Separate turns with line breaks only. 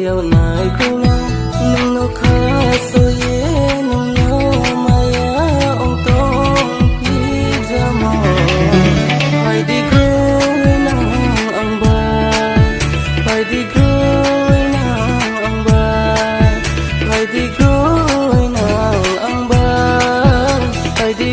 Yêu nai kuna nung no kha so ye nung no maya ong tong pi jamo hai di groi nang ang ba hai di groi nang ang ba hai di groi nang ang ba hai di